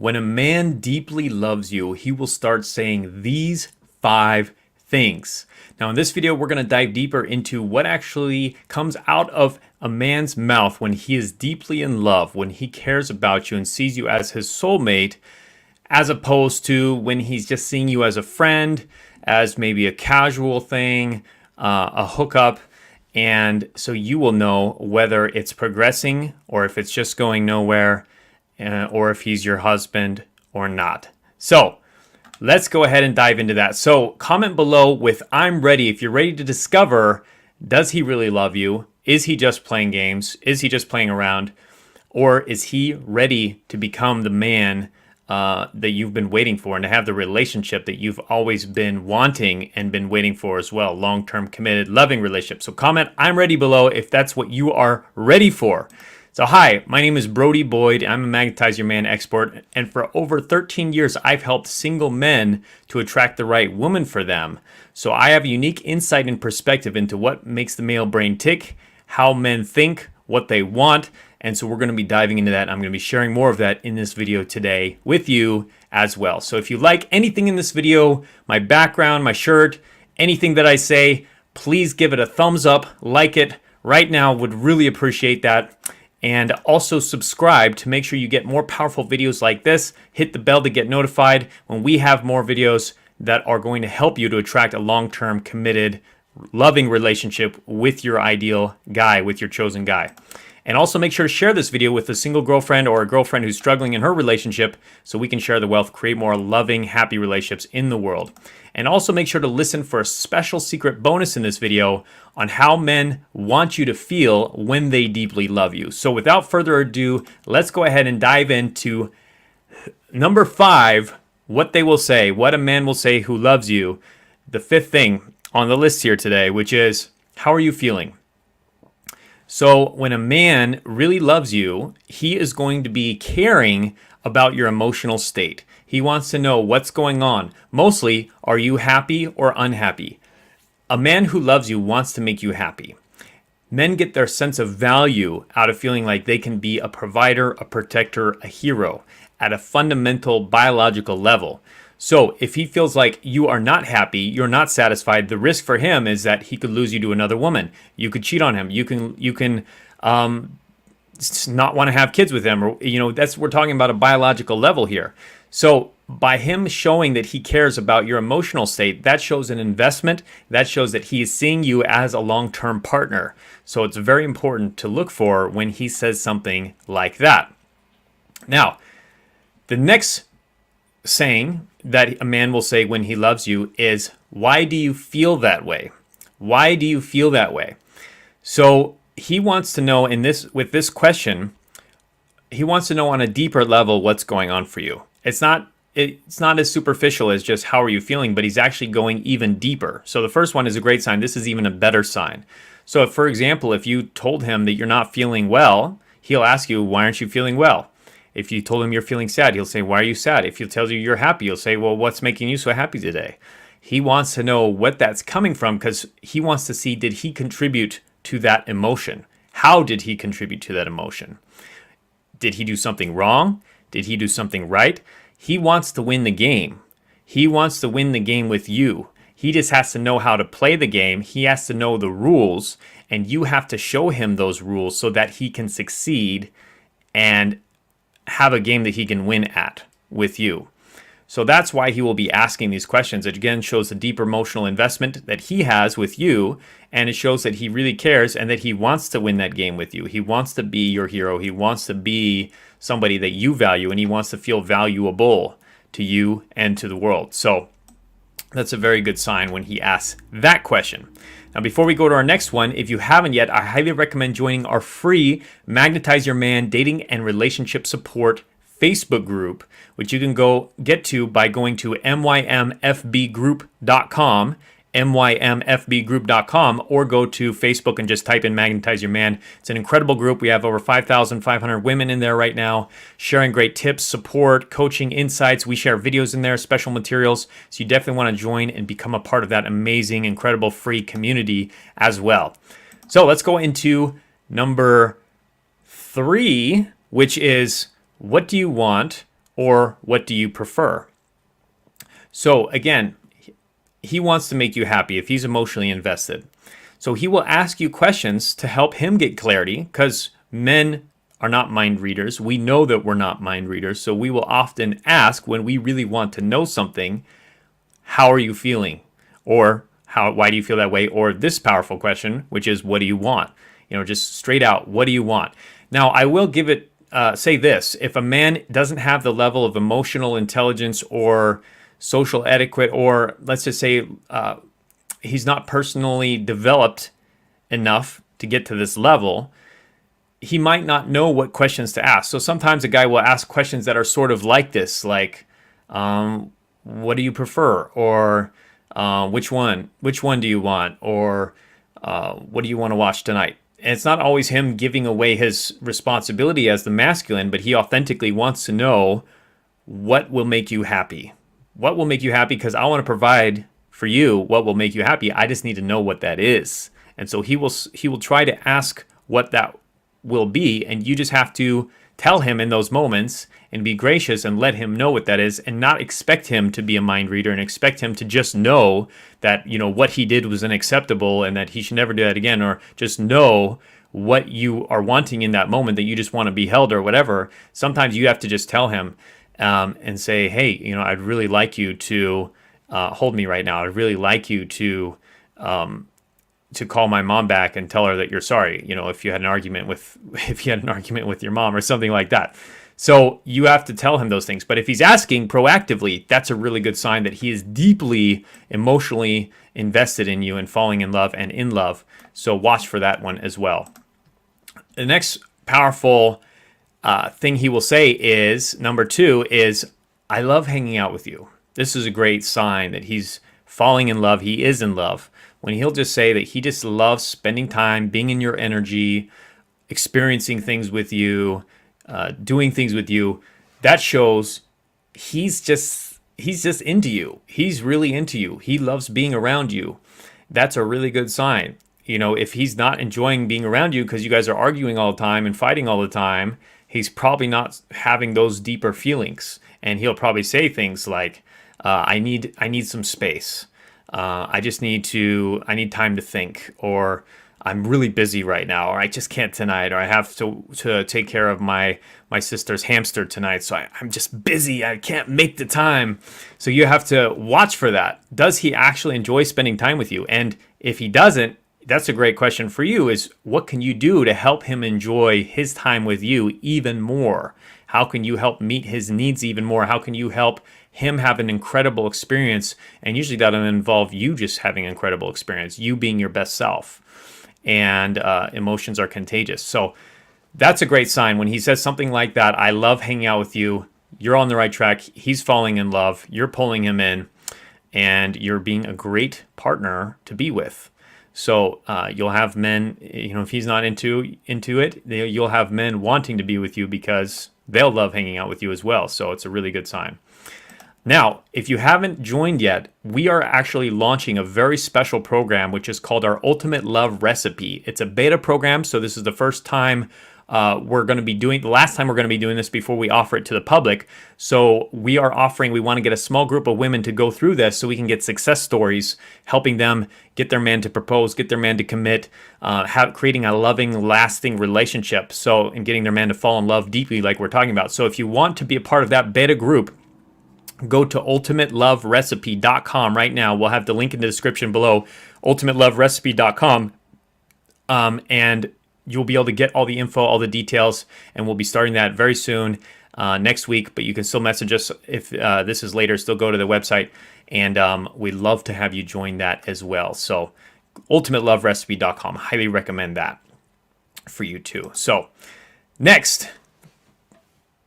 When a man deeply loves you, he will start saying these 5 things. Now, in this video, we're going to dive deeper into what actually comes out of a man's mouth when he is deeply in love, when he cares about you and sees you as his soulmate, as opposed to when he's just seeing you as a friend, as maybe a casual thing, a hookup. And so you will know whether it's progressing or if it's just going nowhere, or if he's your husband or not. So let's go ahead and dive into that. So comment below with I'm ready if you're ready to discover, does he really love you? Is he just playing games? Is he just playing around? Or is he ready to become the man that you've been waiting for and to have the relationship that you've always been wanting and been waiting for as well? Long-term, committed, loving relationship. So comment I'm ready below if that's what you are ready for. So hi, my name is Brody Boyd. I'm a Magnetize Your Man expert, and for over 13 years, I've helped single men to attract the right woman for them. So I have a unique insight and perspective into what makes the male brain tick, how men think, what they want, and so we're going to be diving into that. I'm going to be sharing more of that in this video today with you as well. So if you like anything in this video, my background, my shirt, anything that I say, please give it a thumbs up, like it right now, would really appreciate that. And also subscribe to make sure you get more powerful videos like this. Hit the bell to get notified when we have more videos that are going to help you to attract a long-term, committed, loving relationship with your ideal guy, with your chosen guy. And also make sure to share this video with a single girlfriend or a girlfriend who's struggling in her relationship so we can share the wealth, create more loving, happy relationships in the world. And also make sure to listen for a special secret bonus in this video on how men want you to feel when they deeply love you. So without further ado, let's go ahead and dive into number 5, what they will say, what a man will say who loves you. The 5th thing on the list here today, which is, how are you feeling? So when a man really loves you, he is going to be caring about your emotional state. He wants to know what's going on. Mostly, are you happy or unhappy? A man who loves you wants to make you happy. Men get their sense of value out of feeling like they can be a provider, a protector, a hero at a fundamental biological level. So if he feels like you are not happy, you're not satisfied, the risk for him is that he could lose you to another woman. You could cheat on him. You can not want to have kids with him, or we're talking about a biological level here. So by him showing that he cares about your emotional state, that shows an investment. That shows that he is seeing you as a long-term partner. So it's very important to look for when he says something like that. Now, the next saying that a man will say when he loves you is, why do you feel that way? Why do you feel that way? So he wants to know with this question, he wants to know on a deeper level what's going on for you. It's not as superficial as just how are you feeling, but he's actually going even deeper. So the first one is a great sign. This is even a better sign. So if, for example, if you told him that you're not feeling well, he'll ask you, why aren't you feeling well? If you told him you're feeling sad, he'll say, why are you sad? If he tells you you're happy, he'll say, well, what's making you so happy today? He wants to know what that's coming from because he wants to see, did he contribute to that emotion? How did he contribute to that emotion? Did he do something wrong? Did he do something right? He wants to win the game. He wants to win the game with you. He just has to know how to play the game. He has to know the rules, and you have to show him those rules so that he can succeed and have a game that he can win at with you. So that's why he will be asking these questions. It again shows the deep emotional investment that he has with you, and it shows that he really cares and that he wants to win that game with you. He wants to be your hero. He wants to be somebody that you value, and he wants to feel valuable to you and to the world. So that's a very good sign when he asks that question. Now, before we go to our next one, if you haven't yet, I highly recommend joining our free Magnetize Your Man Dating and Relationship Support Facebook group, which you can go get to by going to mymfbgroup.com, mymfbgroup.com, or go to Facebook and just type in Magnetize Your Man. It's an incredible group. We have over 5,500 women in there right now, sharing great tips, support, coaching, insights. We share videos in there, special materials. So you definitely want to join and become a part of that amazing, incredible free community as well. So let's go into number 3, which is, what do you want or what do you prefer? So again, he wants to make you happy if he's emotionally invested. So he will ask you questions to help him get clarity, because men are not mind readers. We know that we're not mind readers. So we will often ask, when we really want to know something, how are you feeling? Or why do you feel that way? Or this powerful question, which is, what do you want? Just straight out, what do you want? Now, I will say this: if a man doesn't have the level of emotional intelligence or social etiquette, or let's just say he's not personally developed enough to get to this level, he might not know what questions to ask. So sometimes a guy will ask questions that are sort of like this, like, what do you prefer? Or which one do you want? Or what do you want to watch tonight? And it's not always him giving away his responsibility as the masculine, but he authentically wants to know what will make you happy. What will make you happy? Because I want to provide for you what will make you happy. I just need to know what that is. And so he will try to ask what that will be, and you just have to tell him in those moments and be gracious and let him know what that is, and not expect him to be a mind reader and expect him to just know that what he did was unacceptable and that he should never do that again, or just know what you are wanting in that moment, that you just want to be held or whatever. Sometimes you have to just tell him and say, hey, I'd really like you to hold me right now. I'd really like you to call my mom back and tell her that you're sorry. If you had an argument with your mom or something like that. So you have to tell him those things. But if he's asking proactively, that's a really good sign that he is deeply emotionally invested in you and falling in love and in love. So watch for that one as well. The next powerful thing he will say is, number 2 is, I love hanging out with you. This is a great sign that he's falling in love. He is in love. When he'll just say that he just loves spending time, being in your energy, experiencing things with you, doing things with you, that shows he's just into you. He's really into you. He loves being around you. That's a really good sign. If he's not enjoying being around you because you guys are arguing all the time and fighting all the time, he's probably not having those deeper feelings. And he'll probably say things like, I need some space. I need time to think, or I'm really busy right now, or I just can't tonight, or I have to take care of my sister's hamster tonight, so I'm just busy. I can't make the time. So you have to watch for that. Does he actually enjoy spending time with you? And if he doesn't, that's a great question for you, is what can you do to help him enjoy his time with you even more? How can you help meet his needs even more? How can you help him have an incredible experience? And usually that'll involve you just having an incredible experience, you being your best self. And emotions are contagious. So that's a great sign. When he says something like that, I love hanging out with you, you're on the right track. He's falling in love. You're pulling him in. And you're being a great partner to be with. So you'll have men, if he's not into it, you'll have men wanting to be with you because they'll love hanging out with you as well. So it's a really good sign. Now, if you haven't joined yet, we are actually launching a very special program, which is called our Ultimate Love Recipe. It's a beta program, so this is the first time the last time we're going to be doing this before we offer it to the public. So we want to get a small group of women to go through this so we can get success stories, helping them get their man to propose, get their man to commit, creating a loving, lasting relationship. And getting their man to fall in love deeply like we're talking about. So if you want to be a part of that beta group, go to ultimateloverecipe.com right now. We'll have the link in the description below, ultimateloverecipe.com, and you'll be able to get all the info, all the details, and we'll be starting that very soon next week. But you can still message us if this is later. Still go to the website, and we'd love to have you join that as well. So ultimateloverecipe.com. Highly recommend that for you too. So next,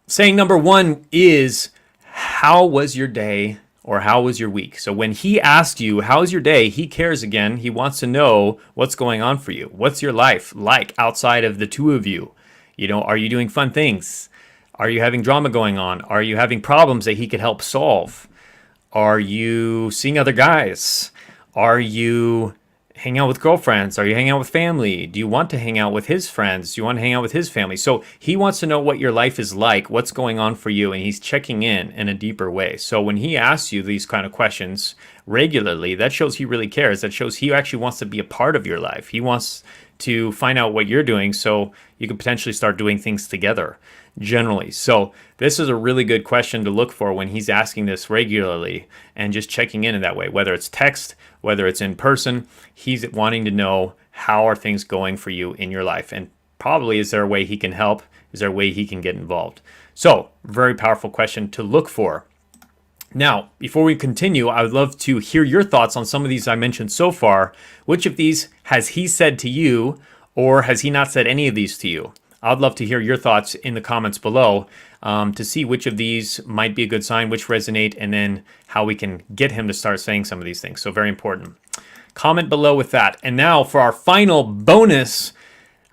saying number 1 is, how was your day or how was your week? So when he asks you, how's your day? He cares again. He wants to know what's going on for you. What's your life like outside of the two of you? Are you doing fun things? Are you having drama going on? Are you having problems that he could help solve? Are you seeing other guys? Are you hang out with girlfriends? Are you hanging out with family? Do you want to hang out with his friends? Do you want to hang out with his family? So he wants to know what your life is like, what's going on for you, and he's checking in a deeper way. So when he asks you these kind of questions regularly, that shows he really cares. That shows he actually wants to be a part of your life. He wants to find out what you're doing so you can potentially start doing things together generally. So this is a really good question to look for when he's asking this regularly and just checking in that way, whether it's text, whether it's in person. He's wanting to know, how are things going for you in your life? And probably, is there a way he can help? Is there a way he can get involved? So very powerful question to look for. Now, before we continue, I would love to hear your thoughts on some of these I mentioned so far. Which of these has he said to you, or has he not said any of these to you? I'd love to hear your thoughts in the comments below to see which of these might be a good sign, which resonate, and then how we can get him to start saying some of these things. So very important. Comment below with that. And now for our final bonus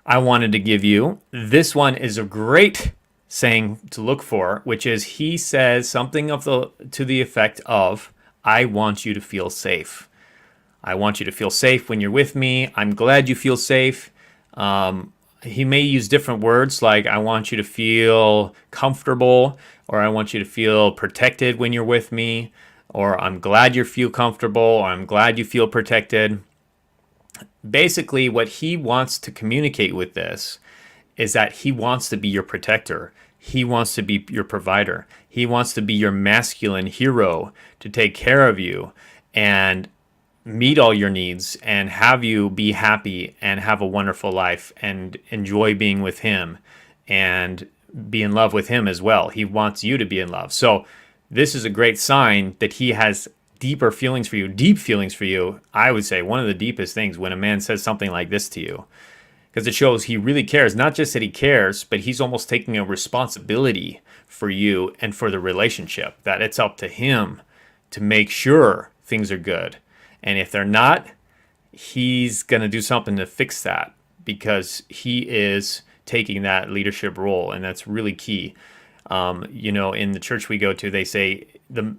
I wanted to give you. This one is a great saying to look for, which is he says something to the effect of, I want you to feel safe. I want you to feel safe when you're with me. I'm glad you feel safe. He may use different words like, I want you to feel comfortable, or I want you to feel protected when you're with me, or I'm glad you feel comfortable, or I'm glad you feel protected. Basically, what he wants to communicate with this is that he wants to be your protector. He wants to be your provider. He wants to be your masculine hero to take care of you and meet all your needs and have you be happy and have a wonderful life and enjoy being with him and be in love with him as well. He wants you to be in love. So this is a great sign that he has deeper feelings for you, deep feelings for you. I would say one of the deepest things when a man says something like this to you, because it shows he really cares. Not just that he cares, but he's almost taking a responsibility for you and for the relationship, that it's up to him to make sure things are good. And if they're not, he's going to do something to fix that, because he is taking that leadership role. And that's really key. In the church we go to, they say the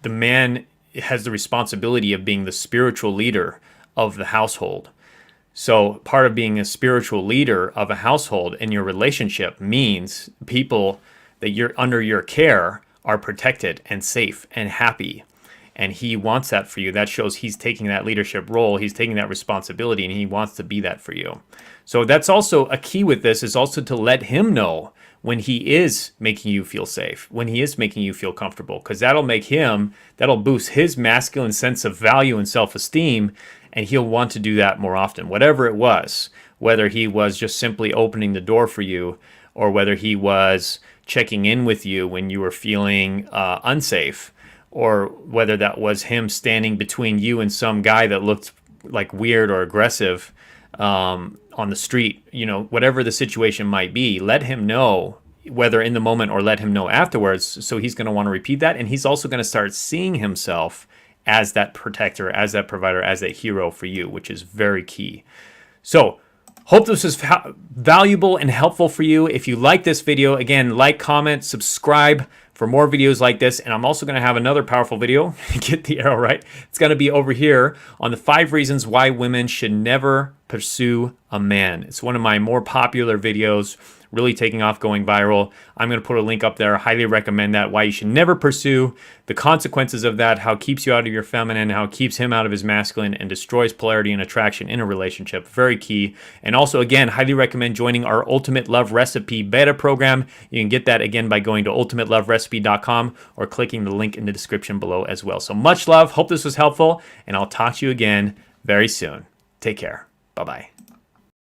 man has the responsibility of being the spiritual leader of the household. So part of being a spiritual leader of a household in your relationship means people that you're under your care are protected and safe and happy. And he wants that for you. That shows he's taking that leadership role. He's taking that responsibility, and he wants to be that for you. So that's also a key with this, is also to let him know when he is making you feel safe, when he is making you feel comfortable, because that'll boost his masculine sense of value and self-esteem, and he'll want to do that more often. Whatever it was, whether he was just simply opening the door for you, or whether he was checking in with you when you were feeling unsafe, or whether that was him standing between you and some guy that looked like weird or aggressive on the street, whatever the situation might be, let him know, whether in the moment or let him know afterwards. So he's going to want to repeat that. And he's also going to start seeing himself as that protector, as that provider, as that hero for you, which is very key. So hope this is valuable and helpful for you. If you like this video, again, like, comment, subscribe for more videos like this. And I'm also going to have another powerful video, get the arrow right. It's going to be over here on the 5 reasons why women should never pursue a man. It's one of my more popular videos, really taking off, going viral. I'm going to put a link up there. I highly recommend that. Why you should never pursue, the consequences of that, how it keeps you out of your feminine, how it keeps him out of his masculine, and destroys polarity and attraction in a relationship. Very key. And also, again, highly recommend joining our Ultimate Love Recipe beta program. You can get that, again, by going to ultimateloverecipe.com or clicking the link in the description below as well. So much love. Hope this was helpful, and I'll talk to you again very soon. Take care. Bye-bye.